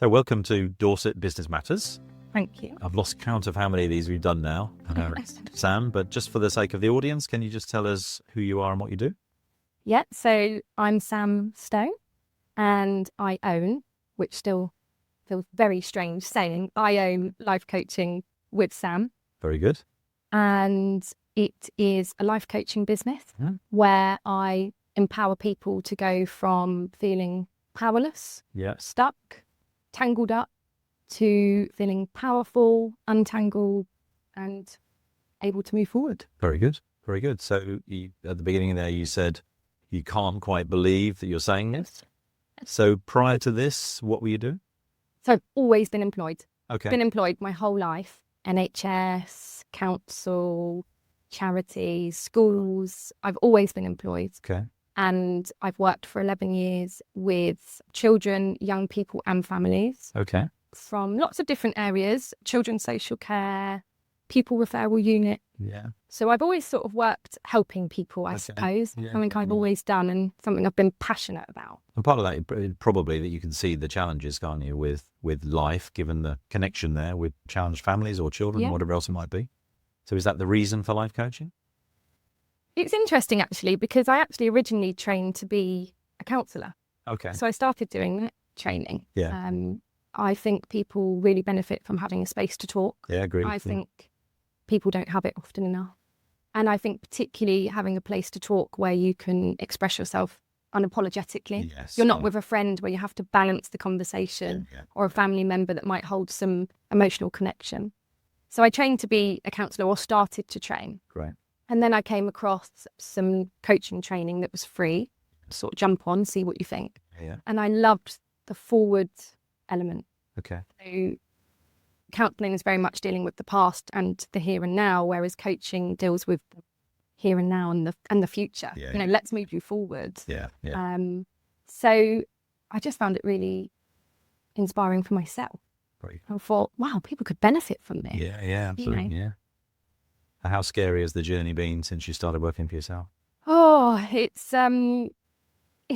So welcome to Dorset Business Matters. Thank you. I've lost count of how many of these we've done now, Sam, but just for the sake of the audience, can you just tell us who you are and what you do? Yeah, so I'm Sam Stone and I own, which still feels very strange saying, I own Life Coaching with Sam. Very good. And it is a life coaching business where I empower people to go from feeling powerless, stuck, tangled up, to feeling powerful, untangled, and able to move forward. Very good. Very good. So at the beginning there, you said you can't quite believe that you're saying this. So prior to this, what were you doing? So I've always been employed. Okay. Been employed my whole life. NHS, council, charities, schools. I've always been employed. Okay. And I've worked for 11 years with children, young people and families. Okay. From lots of different areas, children's social care, pupil referral unit. Yeah. So I've always sort of worked helping people, I suppose. Yeah. Something I've always done and something I've been passionate about. And part of that is probably that you can see the challenges, can't you, with life, given the connection there with challenged families or children, whatever else it might be. So is that the reason for life coaching? It's interesting, actually, because I actually originally trained to be a counsellor. Okay. So I started doing that training. Yeah. I think people really benefit from having a space to talk. Yeah, agreed. I think people don't have it often enough. And I think particularly having a place to talk where you can express yourself unapologetically. Yes. You're not with a friend where you have to balance the conversation or a family member that might hold some emotional connection. So I trained to be a counsellor, or started to train. Great. And then I came across some coaching training that was free, sort of jump on, see what you think. Yeah. And I loved the forward element. Okay. So counselling is very much dealing with the past and the here and now, whereas coaching deals with the here and now and the future. Yeah. Let's move you forward. Yeah. So I just found it really inspiring for myself. Great. I thought, wow, people could benefit from this. Yeah, absolutely. Yeah. How scary has the journey been since you started working for yourself? Oh, it's been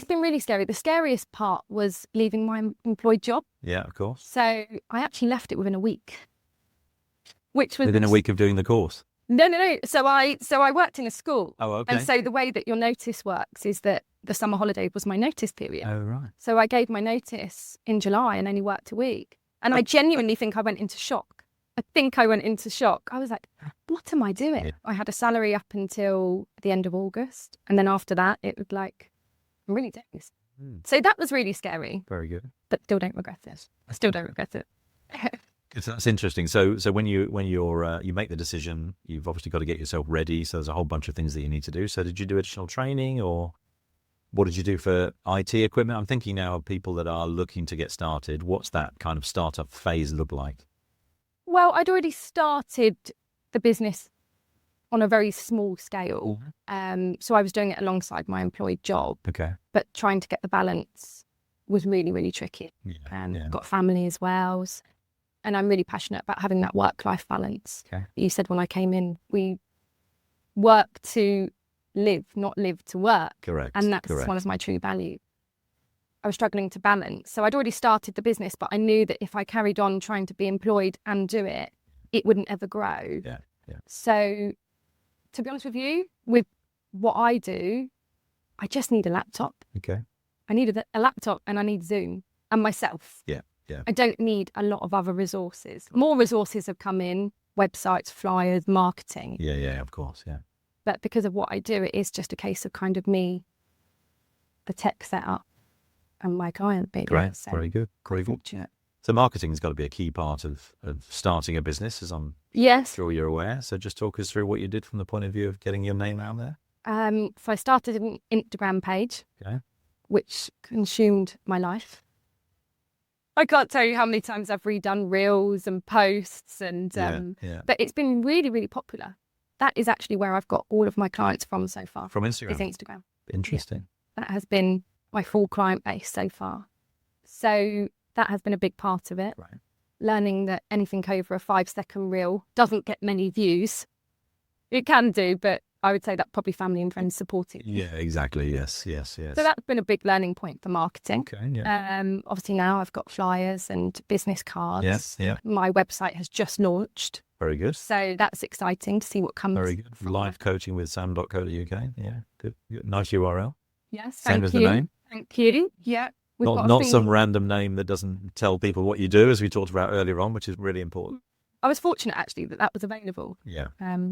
really scary. The scariest part was leaving my employed job. Yeah, of course. So I actually left it within a week, which was within a week of doing the course. No. So I worked in a school. Oh, okay. And so the way that your notice works is that the summer holiday was my notice period. Oh, right. So I gave my notice in July and only worked a week. And I genuinely think I went into shock. I was like, what am I doing? Yeah. I had a salary up until the end of August. And then after that, it was like, I'm really doing this. So that was really scary. Very good. But still don't regret it. I still don't regret it. That's interesting. So when you make the decision, you've obviously got to get yourself ready. So there's a whole bunch of things that you need to do. So did you do additional training, or what did you do for IT equipment? I'm thinking now of people that are looking to get started. What's that kind of startup phase look like? Well, I'd already started the business on a very small scale. So I was doing it alongside my employed job. Okay. But trying to get the balance was really, really tricky. Got family as well. And I'm really passionate about having that work-life balance. Okay. You said when I came in, we work to live, not live to work. Correct. And that's one of my true values. I was struggling to balance. So I'd already started the business, but I knew that if I carried on trying to be employed and do it, it wouldn't ever grow. Yeah. So to be honest with you, with what I do, I just need a laptop. Okay. I need a laptop and I need Zoom and myself. Yeah. I don't need a lot of other resources. More resources have come in, websites, flyers, marketing. Yeah, of course, yeah. But because of what I do, it is just a case of kind of me, the tech setup, and my client base. Great, so very good. Very good. Fortunate. So marketing's got to be a key part of starting a business, as I'm sure you're aware. So just talk us through what you did from the point of view of getting your name out there. So I started an Instagram page, which consumed my life. I can't tell you how many times I've redone reels and posts, and but it's been really, really popular. That is actually where I've got all of my clients from so far. From Instagram? It's Instagram. Interesting. Yeah. That has been my full client base so far. So that has been a big part of it. Right. Learning that anything over a 5-second reel doesn't get many views. It can do, but I would say that probably family and friends supporting. Yeah, exactly. Yes. So that's been a big learning point for marketing. Okay. Yeah. Obviously now I've got flyers and business cards. Yes. Yeah. My website has just launched. Very good. So that's exciting to see what comes. Very good. Live coaching with sam.co.uk. Yeah. Good. Nice URL. Yes. Same as the name. Thank you. Yeah. Not some random name that doesn't tell people what you do, as we talked about earlier on, which is really important. I was fortunate actually that was available. Yeah.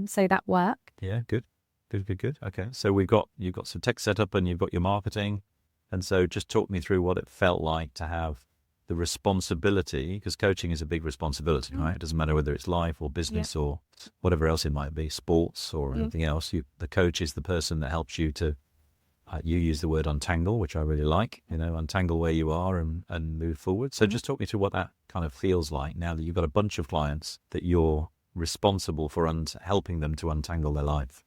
So that worked. Yeah. Good. Okay. So you've got some tech set up and you've got your marketing. And so just talk me through what it felt like to have the responsibility, because coaching is a big responsibility, right? It doesn't matter whether it's life or business or whatever else it might be, sports or anything else. The coach is the person that helps you to, you use the word untangle, which I really like, untangle where you are and move forward. So just talk me through what that kind of feels like now that you've got a bunch of clients that you're responsible for helping them to untangle their life.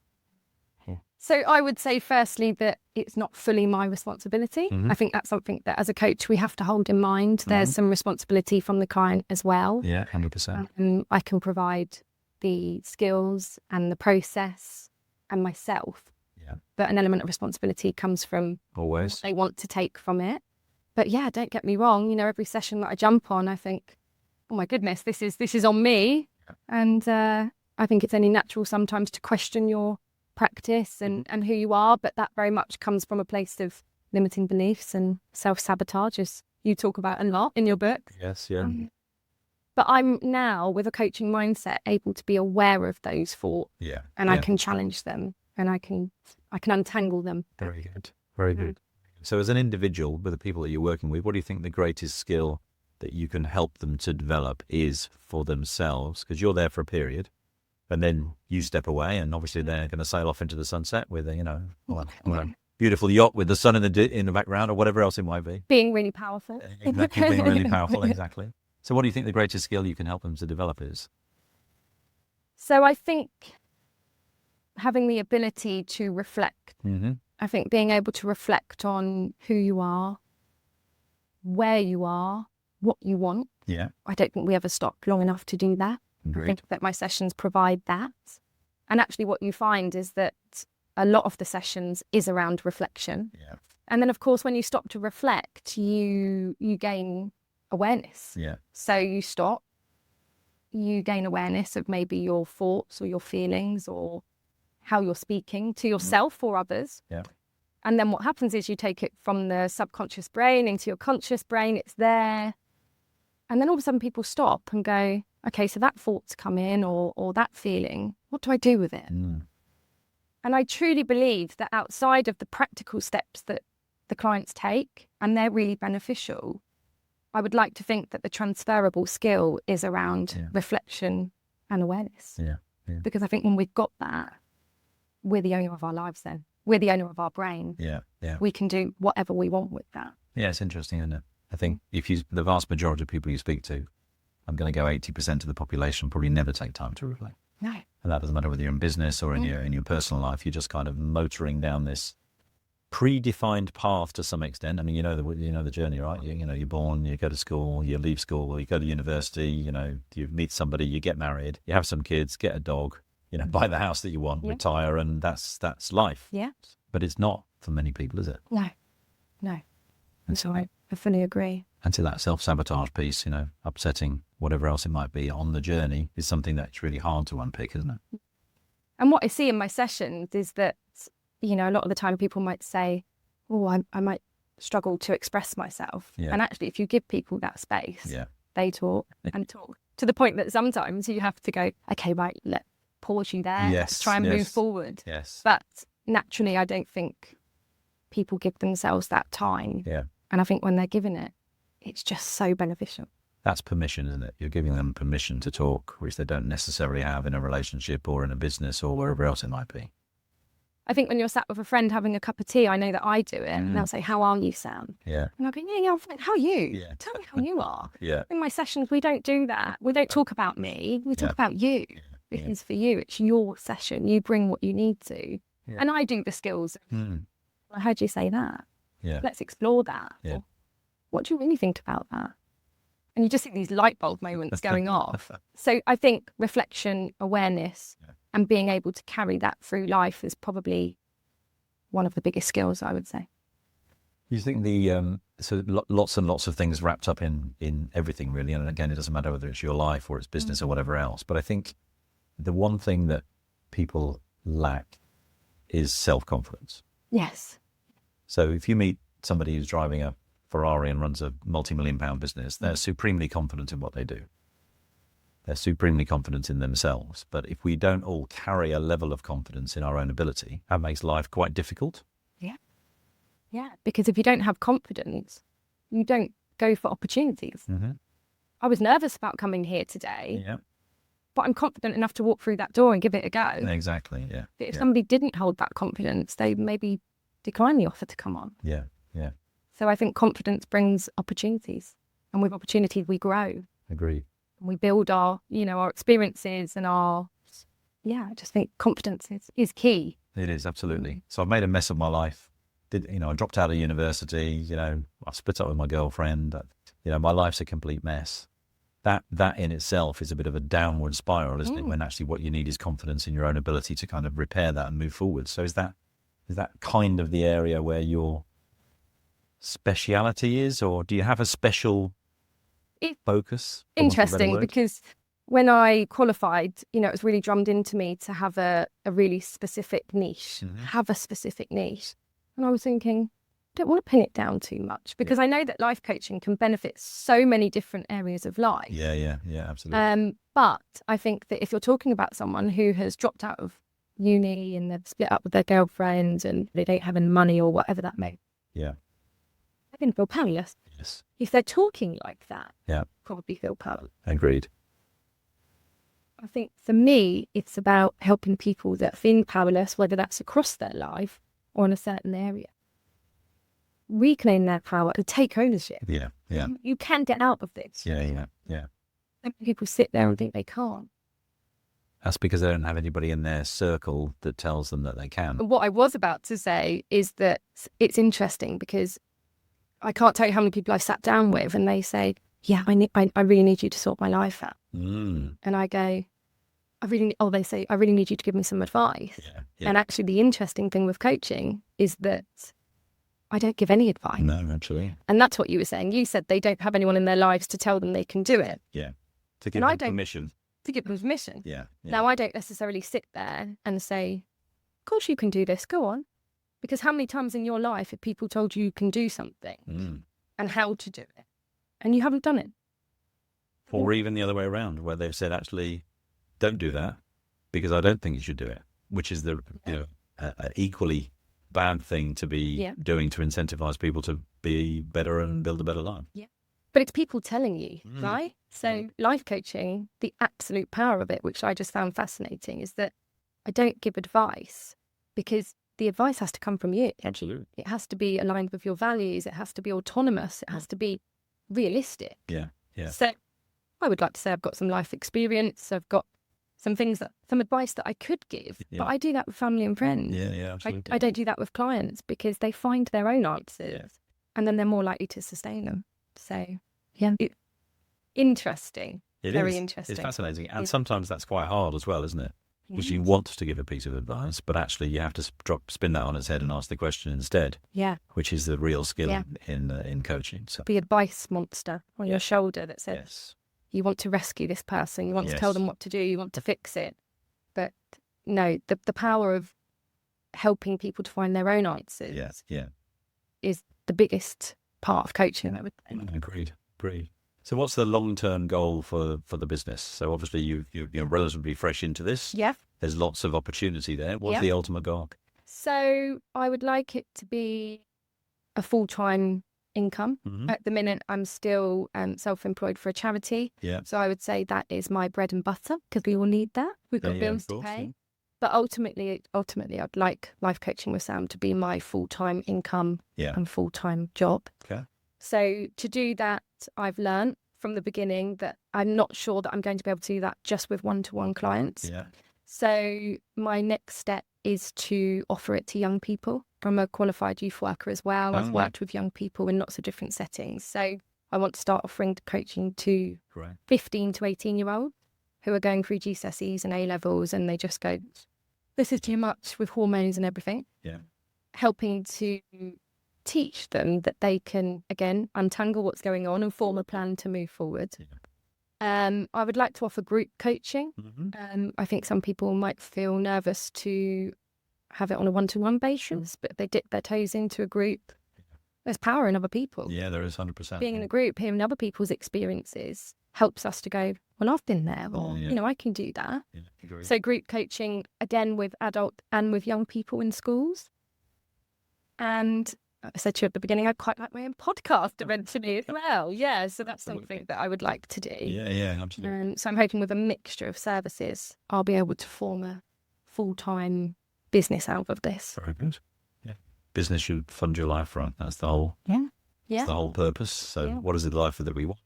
So I would say firstly that it's not fully my responsibility. I think that's something that as a coach we have to hold in mind. There's some responsibility from the client as well. Yeah, 100%. I can provide the skills and the process and myself. Yeah. But an element of responsibility comes from always what they want to take from it. But yeah, don't get me wrong. Every session that I jump on, I think, oh my goodness, this is on me. Yeah. And I think it's only natural sometimes to question your practice and who you are, but that very much comes from a place of limiting beliefs and self-sabotage, as you talk about a lot in your book. Yes, yeah. But I'm now, with a coaching mindset, able to be aware of those thoughts. Yeah. And I can challenge them and I can untangle them. Very good. Very good. So as an individual, with the people that you're working with, what do you think the greatest skill that you can help them to develop is for themselves? Because you're there for a period. And then you step away, and obviously they're going to sail off into the sunset with a, a beautiful yacht with the sun in the background, or whatever else it might be. Being really powerful. Exactly, being really powerful, exactly. So what do you think the greatest skill you can help them to develop is? So I think having the ability to reflect. I think being able to reflect on who you are, where you are, what you want. Yeah. I don't think we ever stop long enough to do that. Agreed. I think that my sessions provide that. And actually what you find is that a lot of the sessions is around reflection. Yeah. And then, of course, when you stop to reflect, you gain awareness. Yeah. So you stop, you gain awareness of maybe your thoughts or your feelings or how you're speaking to yourself or others. Yeah. And then what happens is you take it from the subconscious brain into your conscious brain. It's there. And then all of a sudden people stop and go, okay, so that thought's come in or that feeling, what do I do with it? And I truly believe that outside of the practical steps that the clients take, and they're really beneficial, I would like to think that the transferable skill is around reflection and awareness. Yeah. Because I think when we've got that, we're the owner of our lives then. We're the owner of our brain. Yeah. We can do whatever we want with that. Yeah, it's interesting, isn't it? I think the vast majority of people you speak to, I'm going to go 80% of the population probably never take time to reflect. No. And that doesn't matter whether you're in business or in your personal life. You're just kind of motoring down this predefined path to some extent. I mean, you know the journey, right? You're born, you go to school, you leave school, you go to university. You meet somebody, you get married, you have some kids, get a dog, buy the house that you want, retire, and that's life. Yeah. But it's not for many people, is it? No. And so I fully agree. Until that self-sabotage piece, upsetting whatever else it might be on the journey is something that's really hard to unpick, isn't it? And what I see in my sessions is that, a lot of the time people might say, oh, I might struggle to express myself. Yeah. And actually, if you give people that space, they talk and talk to the point that sometimes you have to go, okay, right, let's pause you there. Let's try and move forward. Yes. But naturally, I don't think people give themselves that time. Yeah. And I think when they're given it, it's just so beneficial. That's permission, isn't it? You're giving them permission to talk, which they don't necessarily have in a relationship or in a business or wherever else it might be. I think when you're sat with a friend having a cup of tea, I know that I do it, and they'll say, how are you, Sam? Yeah. And I'll go, yeah, I'm fine. How are you? Yeah. Tell me how you are. Yeah. In my sessions, we don't do that. We don't talk about me. We talk about you. Because for you, it's your session. You bring what you need to. Yeah. And I do the skills. I heard you say that. Yeah. Let's explore that. Yeah. Or, what do you really think about that? And you just see these light bulb moments going off. So I think reflection, awareness, And being able to carry that through life is probably one of the biggest skills, I would say. You think lots and lots of things wrapped up in everything, really. And again, it doesn't matter whether it's your life or it's business or whatever else. But I think the one thing that people lack is self-confidence. Yes. So if you meet somebody who's driving a Ferrari and runs a multi-million-pound business, they're supremely confident in what they do. They're supremely confident in themselves. But if we don't all carry a level of confidence in our own ability, that makes life quite difficult. Yeah. Yeah. Because if you don't have confidence, you don't go for opportunities. Mm-hmm. I was nervous about coming here today, Yeah. but I'm confident enough to walk through that door and give it a go. Exactly. Yeah. But if somebody didn't hold that confidence, they maybe decline the offer to come on. Yeah. Yeah. So I think confidence brings opportunities, and with opportunities we grow. Agreed. We build our experiences and I just think confidence is key. It is, absolutely. So I've made a mess of my life. I dropped out of university, I split up with my girlfriend. My life's a complete mess. That in itself is a bit of a downward spiral, isn't it? When actually what you need is confidence in your own ability to kind of repair that and move forward. So is that kind of the area where your speciality is, or do you have a special focus? Interesting, because when I qualified, it was really drummed into me to have a really specific niche, have a specific niche. And I was thinking, I don't want to pin it down too much, because I know that life coaching can benefit so many different areas of life. Yeah, absolutely. But I think that if you're talking about someone who has dropped out of uni and they've split up with their girlfriend and they don't have any money or whatever that may be, they can feel powerless. Yes. If they're talking like that, probably feel powerless. Agreed. I think for me, it's about helping people that feel powerless, whether that's across their life or in a certain area, reclaim their power and take ownership. Yeah. You can get out of this. Yeah. People sit there and think they can't. That's because they don't have anybody in their circle that tells them that they can. What I was about to say is that it's interesting, because I can't tell you how many people I've sat down with and they say, I really need you to sort my life out. And I go, they say, I really need you to give me some advice. Yeah. And actually the interesting thing with coaching is that I don't give any advice. No, actually. And that's what you were saying. You said they don't have anyone in their lives to tell them they can do it. Yeah. To give them permission. To give them permission. Yeah. Now, I don't necessarily sit there and say, of course you can do this, go on. Because how many times in your life have people told you can do something and how to do it, and you haven't done it? Or even the other way around, where they've said, actually, don't do that because I don't think you should do it, which is the equally bad thing to be doing to incentivize people to be better and build a better life. Yeah. But it's people telling you, right? So life coaching, the absolute power of it, which I just found fascinating, is that I don't give advice because the advice has to come from you. Absolutely. It has to be aligned with your values. It has to be autonomous. It has to be realistic. Yeah. So I would like to say I've got some life experience. I've got some advice that I could give, but I do that with family and friends. Yeah, absolutely. I don't do that with clients because they find their own answers and then they're more likely to sustain them. So, interesting. Very interesting. It's fascinating. And sometimes that's quite hard as well, isn't it? Because you want to give a piece of advice, but actually you have to spin that on its head and ask the question instead. Yeah. Which is the real skill in coaching. So. The advice monster on your shoulder that says, you want to rescue this person, you want to tell them what to do, you want to fix it. But no, the power of helping people to find their own answers is the biggest part of coaching, I would think. Agreed. So what's the long-term goal for the business? So obviously you're relatively fresh into this. Yeah. There's lots of opportunity there. What's the ultimate goal? So I would like it to be a full-time income. At the minute, I'm still self-employed for a charity. Yeah. So I would say that is my bread and butter because we all need that. We've got bills to pay. Yeah. But ultimately, I'd like life coaching with Sam to be my full-time income and full-time job. Okay. So to do that, I've learned from the beginning that I'm not sure that I'm going to be able to do that just with one-to-one clients. Yeah. So my next step is to offer it to young people. I'm a qualified youth worker as well. I've worked with young people in lots of different settings. So I want to start offering coaching to 15 to 18-year-olds who are going through GCSEs and A-levels, and they just go, this is too much with hormones and everything. Yeah. Helping to teach them that they can, again, untangle what's going on and form a plan to move forward. Yeah. I would like to offer group coaching. I think some people might feel nervous to have it on a one-to-one basis, but they dip their toes into a group. There's power in other people. Yeah, there is 100%. Being in a group, hearing other people's experiences helps us to go, well, I've been there, or, I can do that. Yeah, so group coaching, again, with adult and with young people in schools. And I said to you at the beginning, I'd quite like my own podcast eventually as well. Yeah, so that's something that I would like to do. Yeah, absolutely. So I'm hoping with a mixture of services, I'll be able to form a full-time business out of this. Very good. Yeah, business should fund your life, right? That's the whole. That's the whole purpose. So, what is the life that we want?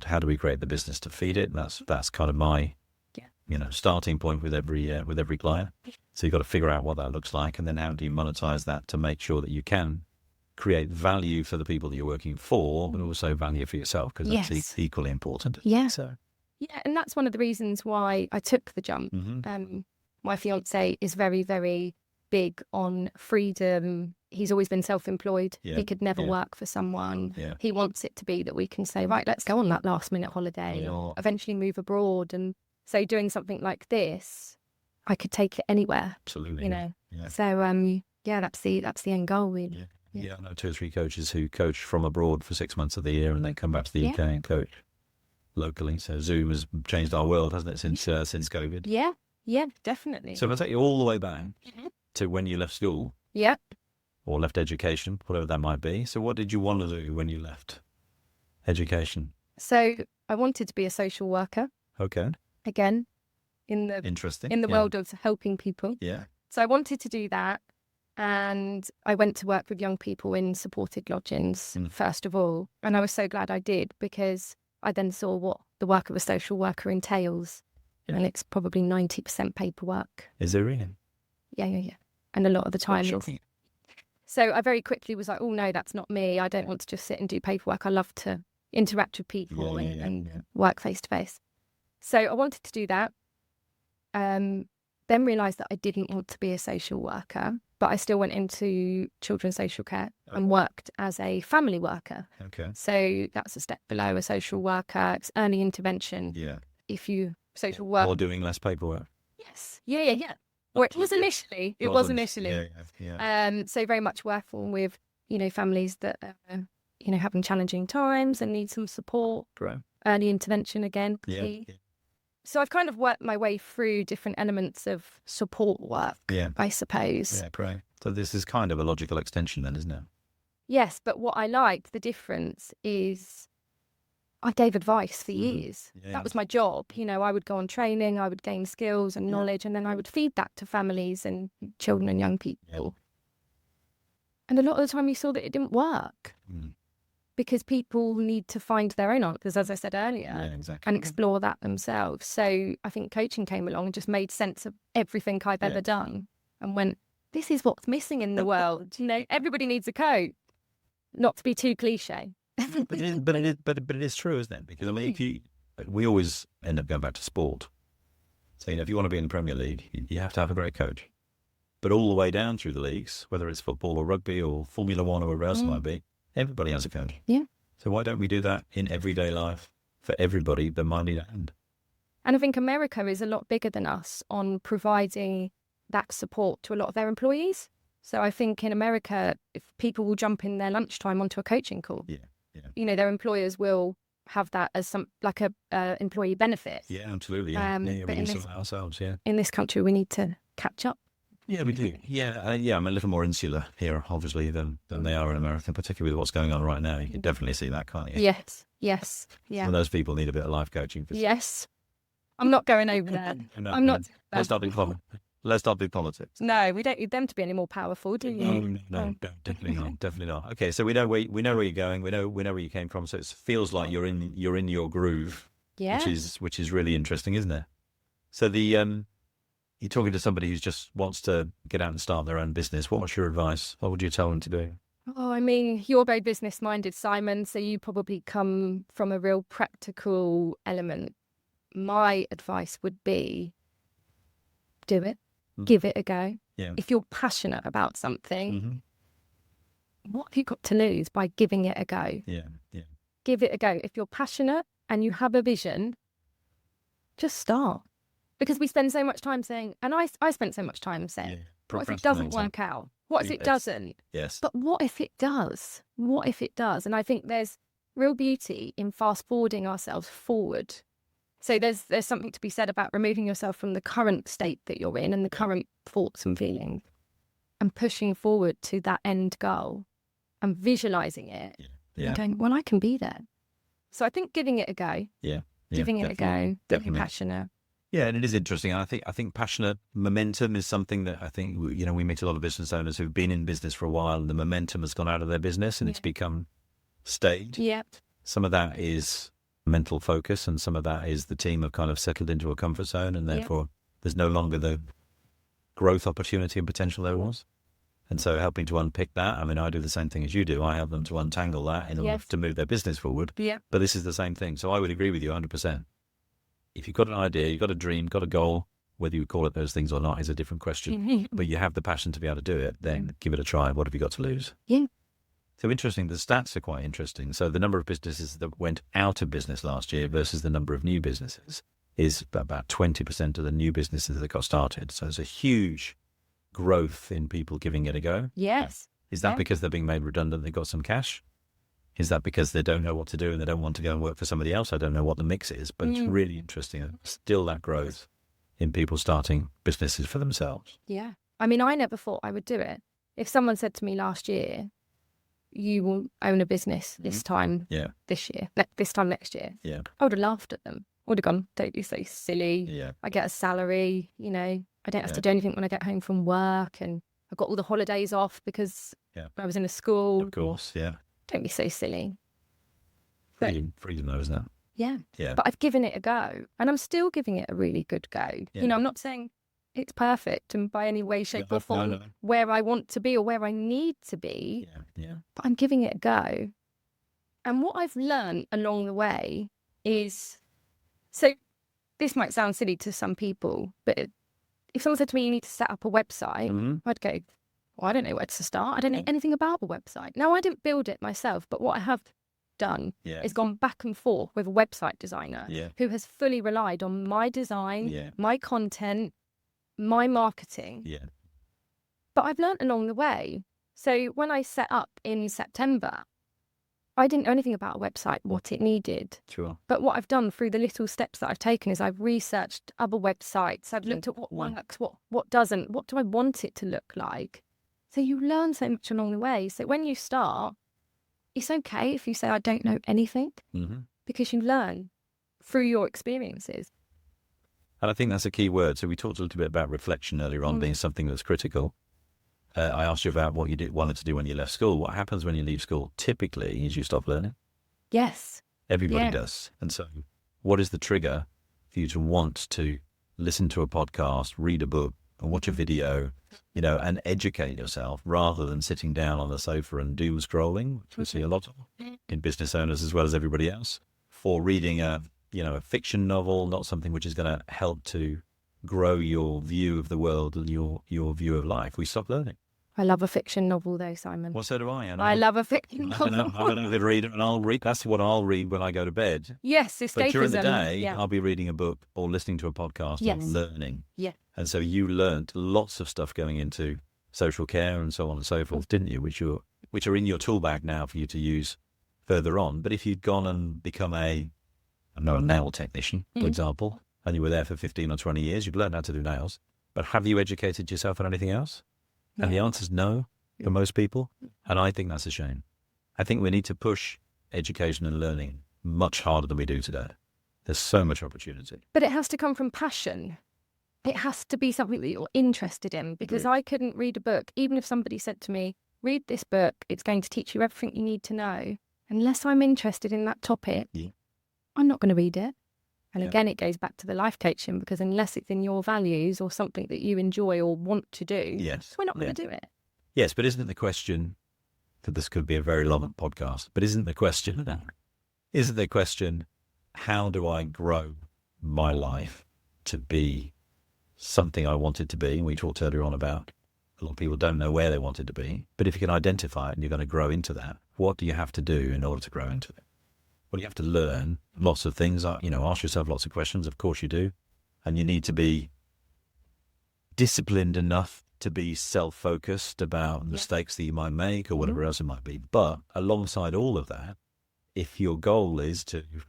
How do we create the business to feed it? That's kind of my, starting point with every client. So you've got to figure out what that looks like, and then how do you monetize that to make sure that you can create value for the people that you're working for, but also value for yourself, because that's equally important. Yeah. So. Yeah, and that's one of the reasons why I took the jump. My fiance is very, very big on freedom. He's always been self-employed. He could never work for someone. He wants it to be that we can say, right, let's go on that last-minute holiday or eventually move abroad. And so doing something like this, I could take it anywhere. Absolutely. So, that's the end goal, really. Yeah, I know 2 or 3 coaches who coach from abroad for 6 months of the year and then come back to the UK and coach locally. So Zoom has changed our world, hasn't it, since COVID? Yeah, definitely. So if I take you all the way back to when you left school, or left education, whatever that might be. So what did you want to do when you left education? So I wanted to be a social worker. Okay. Again, in the world of helping people. Yeah. So I wanted to do that. And I went to work with young people in supported lodgings, first of all. And I was so glad I did, because I then saw what the work of a social worker entails. And it's probably 90% paperwork. Is it really? Yeah. And a lot of the time so I very quickly was like, oh, no, that's not me. I don't want to just sit and do paperwork. I love to interact with people and work face to face. So I wanted to do that. Then realised that I didn't want to be a social worker, but I still went into children's social care and worked as a family worker. Okay. So that's a step below a social worker. It's early intervention. Yeah. If you social work. Or doing less paperwork. Yes. Yeah. Or it was initially. It was initially. Yeah. So very much working with, families that are, having challenging times and need some support. Right. Early intervention again. Yeah. So I've kind of worked my way through different elements of support work, I suppose. Yeah, great. So this is kind of a logical extension then, isn't it? Yes, but what I liked, the difference is I gave advice for years. That was my job. I would go on training, I would gain skills and knowledge, and then I would feed that to families and children and young people. Yeah. And a lot of the time you saw that it didn't work. Because people need to find their own answers, as I said earlier, and explore that themselves. So I think coaching came along and just made sense of everything I've ever done and went, this is what's missing in the world. Everybody needs a coach. Not to be too cliche. but it is true, isn't it? Because we always end up going back to sport. So if you want to be in the Premier League, you have to have a great coach. But all the way down through the leagues, whether it's football or rugby or Formula One or whatever else it might be, everybody has a coach. Yeah. So why don't we do that in everyday life for everybody that might need a hand? And I think America is a lot bigger than us on providing that support to a lot of their employees. So I think in America, if people will jump in their lunchtime onto a coaching call, their employers will have that as some like a employee benefit. Yeah, absolutely. Yeah, we can sort it ourselves. Yeah. In this country, we need to catch up. Yeah, we do. Yeah, I'm a little more insular here, obviously, than they are in America, particularly with what's going on right now. You can definitely see that, can't you? Yes. Yeah. Some of those people need a bit of life coaching. Yes. I'm not going over there. No, I'm not. Let's not do politics. No, we don't need them to be any more powerful, do you? No, definitely not. Okay, so we know where you're going. We know where you came from. So it feels like you're in your groove. Yeah. Which is really interesting, isn't it? So you're talking to somebody who just wants to get out and start their own business. What's your advice? What would you tell them to do? Oh, I mean, you're very business-minded, Simon, so you probably come from a real practical element. my advice would be do it, give it a go. Yeah. If you're passionate about something, what have you got to lose by giving it a go? Yeah. Yeah. Give it a go. If you're passionate and you have a vision, just start. Because we spend so much time saying, and I spent so much time saying, what if it doesn't work out? What if it doesn't? Yes. But what if it does? What if it does? And I think there's real beauty in fast forwarding ourselves forward. So there's something to be said about removing yourself from the current state that you're in and the current thoughts and feelings and pushing forward to that end goal and visualizing it and going, well, I can be there. So I think giving it a go. Yeah. Giving it a go. Being passionate. Yeah, and it is interesting. I think passionate momentum is something that I think, we meet a lot of business owners who've been in business for a while and the momentum has gone out of their business and it's become stayed. Yeah. Some of that is mental focus and some of that is the team have kind of settled into a comfort zone and therefore there's no longer the growth opportunity and potential there was. And so helping to unpick that, I mean, I do the same thing as you do. I help them to untangle that in order to move their business forward. Yeah. But this is the same thing. So I would agree with you 100%. If you've got an idea, you've got a dream, got a goal, whether you call it those things or not is a different question. But you have the passion to be able to do it, then give it a try. What have you got to lose? Yeah. So interesting. The stats are quite interesting. So the number of businesses that went out of business last year versus the number of new businesses is about 20% of the new businesses that got started. So there's a huge growth in people giving it a go. Yes. Is that because they're being made redundant, they got some cash? Is that because they don't know what to do and they don't want to go and work for somebody else? I don't know what the mix is, but it's really interesting. Still that growth in people starting businesses for themselves. Yeah. I mean, I never thought I would do it. If someone said to me last year, you will own a business this time this year, this time next year, I would have laughed at them. I would have gone, don't be so silly. Yeah. I get a salary, I don't have to do anything when I get home from work and I've got all the holidays off because I was in a school. Of course, Don't be so silly. Freedom though, isn't it? Yeah. Yeah. But I've given it a go and I'm still giving it a really good go. Yeah. I'm not saying it's perfect and by any way, shape or form where I want to be or where I need to be. Yeah. But I'm giving it a go. And what I've learned along the way is, so this might sound silly to some people, but if someone said to me, you need to set up a website, I'd go, well, I don't know where to start. I don't know anything about a website. Now, I didn't build it myself, but what I have done is gone back and forth with a website designer who has fully relied on my design, my content, my marketing. Yeah. But I've learned along the way. So when I set up in September, I didn't know anything about a website, what it needed. Sure. But what I've done through the little steps that I've taken is I've researched other websites. I've looked at what works, what doesn't, what do I want it to look like. So you learn so much along the way. So when you start, it's okay if you say, I don't know anything, because you learn through your experiences. And I think that's a key word. So we talked a little bit about reflection earlier on being something that's critical. I asked you about what you wanted to do when you left school. What happens when you leave school typically is you stop learning. Yes. Everybody does. And so what is the trigger for you to want to listen to a podcast, read a book, and watch a video, and educate yourself rather than sitting down on the sofa and doom scrolling, which we see a lot of in business owners as well as everybody else, for reading a fiction novel, not something which is going to help to grow your view of the world and your view of life. We stop learning. I love a fiction novel though, Simon. Well, so do I. I love a fiction novel. I'm an avid reader and I'll read. That's what I'll read when I go to bed. Yes, escapism. But during the day, I'll be reading a book or listening to a podcast and learning. Yeah. And so you learned lots of stuff going into social care and so on and so forth, didn't you? Which are in your tool bag now for you to use further on. But if you'd gone and become a nail technician, for example, and you were there for 15 or 20 years, you'd learn how to do nails. But have you educated yourself on anything else? And the answer is no for most people. And I think that's a shame. I think we need to push education and learning much harder than we do today. There's so much opportunity. But it has to come from passion. It has to be something that you're interested in, because I couldn't read a book. Even if somebody said to me, read this book, it's going to teach you everything you need to know. Unless I'm interested in that topic, I'm not going to read it. And again, it goes back to the life coaching, because unless it's in your values or something that you enjoy or want to do, we're not going to do it. Yes, but isn't the question, that this could be a very long podcast, but isn't the question, how do I grow my life to be something I wanted to be. And we talked earlier on about a lot of people don't know where they want it to be. But if you can identify it and you're going to grow into that, what do you have to do in order to grow into it? Well, you have to learn lots of things. Ask yourself lots of questions. Of course you do. And you need to be disciplined enough to be self-focused about mistakes that you might make or whatever else it might be. But alongside all of that, if your goal is to, I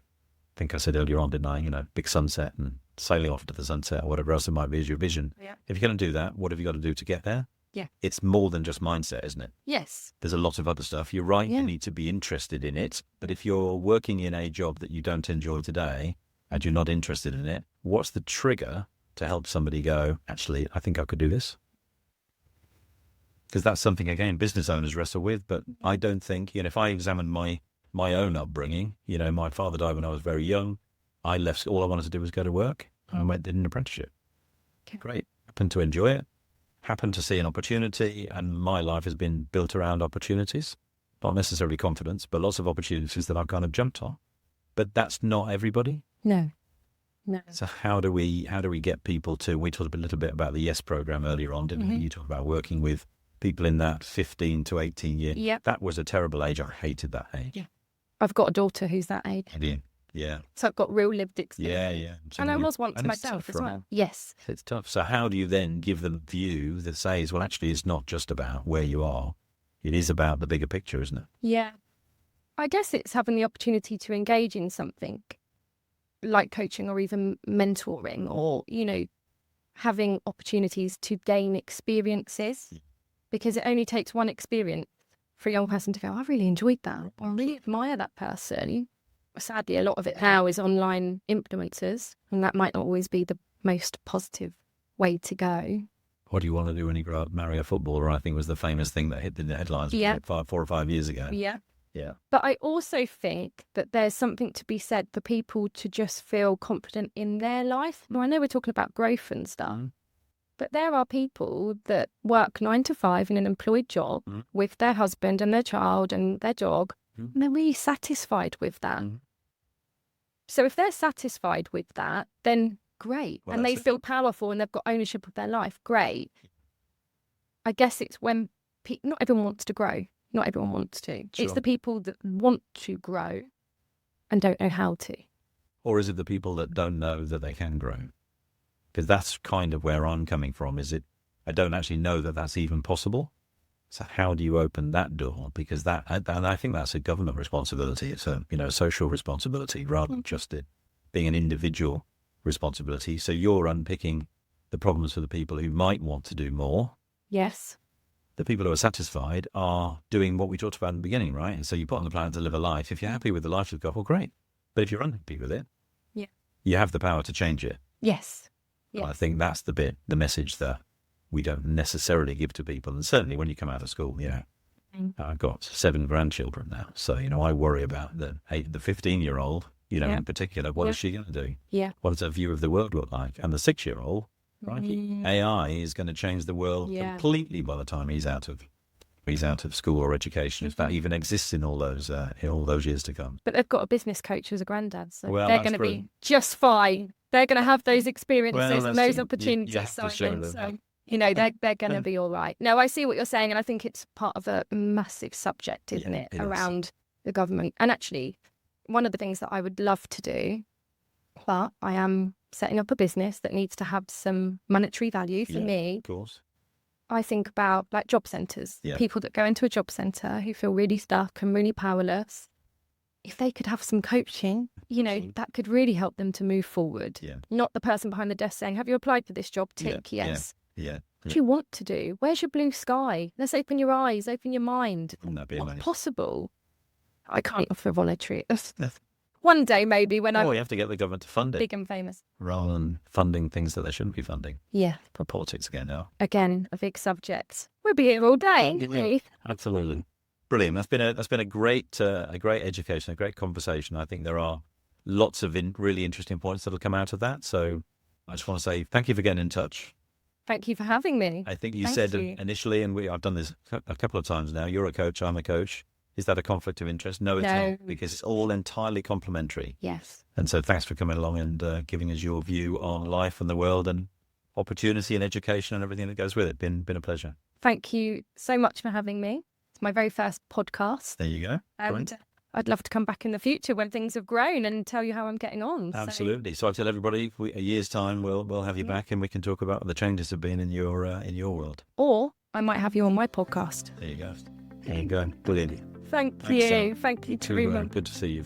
think I said earlier on, didn't I, big sunset and sailing off to the sunset or whatever else it might be is your vision. Yeah. If you're going to do that, what have you got to do to get there? Yeah. It's more than just mindset, isn't it? Yes. There's a lot of other stuff. You're right. Yeah. You need to be interested in it. But if you're working in a job that you don't enjoy today and you're not interested in it, what's the trigger to help somebody go, actually, I think I could do this? Because that's something, again, business owners wrestle with. But I don't think, if I examine my own upbringing, my father died when I was very young. I left school. All I wanted to do was go to work. I did an apprenticeship. Okay. Great. Happened to enjoy it. Happened to see an opportunity. And my life has been built around opportunities. Not necessarily confidence, but lots of opportunities that I've kind of jumped on. But that's not everybody. No. So how do we get people to, we talked a little bit about the YES program earlier on, didn't we? You talked about working with people in that 15 to 18 year. Yep. That was a terrible age. I hated that age. Yeah. I've got a daughter who's that age. Yeah. So I've got real lived experience. Yeah. And I was once myself as well. Yes. It's tough. So how do you then give them a view that says, well, actually, it's not just about where you are. It is about the bigger picture, isn't it? Yeah. I guess it's having the opportunity to engage in something like coaching or even mentoring or, having opportunities to gain experiences, because it only takes one experience for a young person to go, I really enjoyed that. I really admire that person. Sadly, a lot of it now is online influencers, and that might not always be the most positive way to go. What do you want to do when you grow up? Marry a footballer, I think, was the famous thing that hit the headlines 4 or 5 years ago. Yeah. Yeah. But I also think that there's something to be said for people to just feel confident in their life. Well, I know we're talking about growth and stuff, but there are people that work 9 to 5 in an employed job with their husband and their child and their dog, and they're really satisfied with that. So if they're satisfied with that, then great. Well, and they feel powerful and they've got ownership of their life. Great. I guess it's when not everyone wants to grow. Not everyone wants to. Sure. It's the people that want to grow and don't know how to. Or is it the people that don't know that they can grow? Because that's kind of where I'm coming from. I don't actually know that that's even possible. So how do you open that door? Because and I think that's a government responsibility. It's a social responsibility rather than just it being an individual responsibility. So you're unpicking the problems for the people who might want to do more. Yes. The people who are satisfied are doing what we talked about in the beginning, right? And so you put on the planet to live a life. If you're happy with the life you've got, well, great. But if you're unhappy with it, you have the power to change it. Yes. I think that's the message that we don't necessarily give to people. And certainly when you come out of school, I've got 7 grandchildren now. So, I worry about the 15-year-old, in particular, what is she going to do? Yeah. What does her view of the world look like? And the 6-year-old, AI is going to change the world completely by the time he's out of school or education, if that even exists in all those years to come. But they've got a business coach as a granddad, so they're going to be just fine. They're going to have those experiences and those opportunities. They're going to be all right. No, I see what you're saying, and I think it's part of a massive subject, isn't it, around the government. And actually, one of the things that I would love to do, but I am setting up a business that needs to have some monetary value for me. Of course. I think about like job centres, people that go into a job centre who feel really stuck and really powerless. If they could have some coaching, that could really help them to move forward. Yeah. Not the person behind the desk saying, have you applied for this job? Tick, yes. Yeah. What do you want to do? Where's your blue sky? Let's open your eyes, open your mind. Wouldn't that be amazing? What's possible? I can't offer voluntary. One day, maybe, when you have to get the government to fund it. Big and famous. Rather than funding things that they shouldn't be funding. Yeah. For politics again now. Again, a big subject. We'll be here all day. Absolutely. Brilliant. That's been a great education, a great conversation. I think there are lots of really interesting points that'll come out of that. So I just want to say thank you for getting in touch. Thank you for having me. I think you said initially, and I've done this a couple of times now, you're a coach, I'm a coach. Is that a conflict of interest? No, it's No. not, because it's all entirely complementary. Yes. And so thanks for coming along and giving us your view on life and the world and opportunity and education and everything that goes with it. Been a pleasure. Thank you so much for having me. It's my very first podcast. There you go. And I'd love to come back in the future when things have grown and tell you how I'm getting on. Absolutely. So I tell everybody, a year's time, we'll have you back and we can talk about what the changes have been in your world. Or I might have you on my podcast. There you go. There you go. Brilliant. Thank you. Thank you, everyone. Good to see you.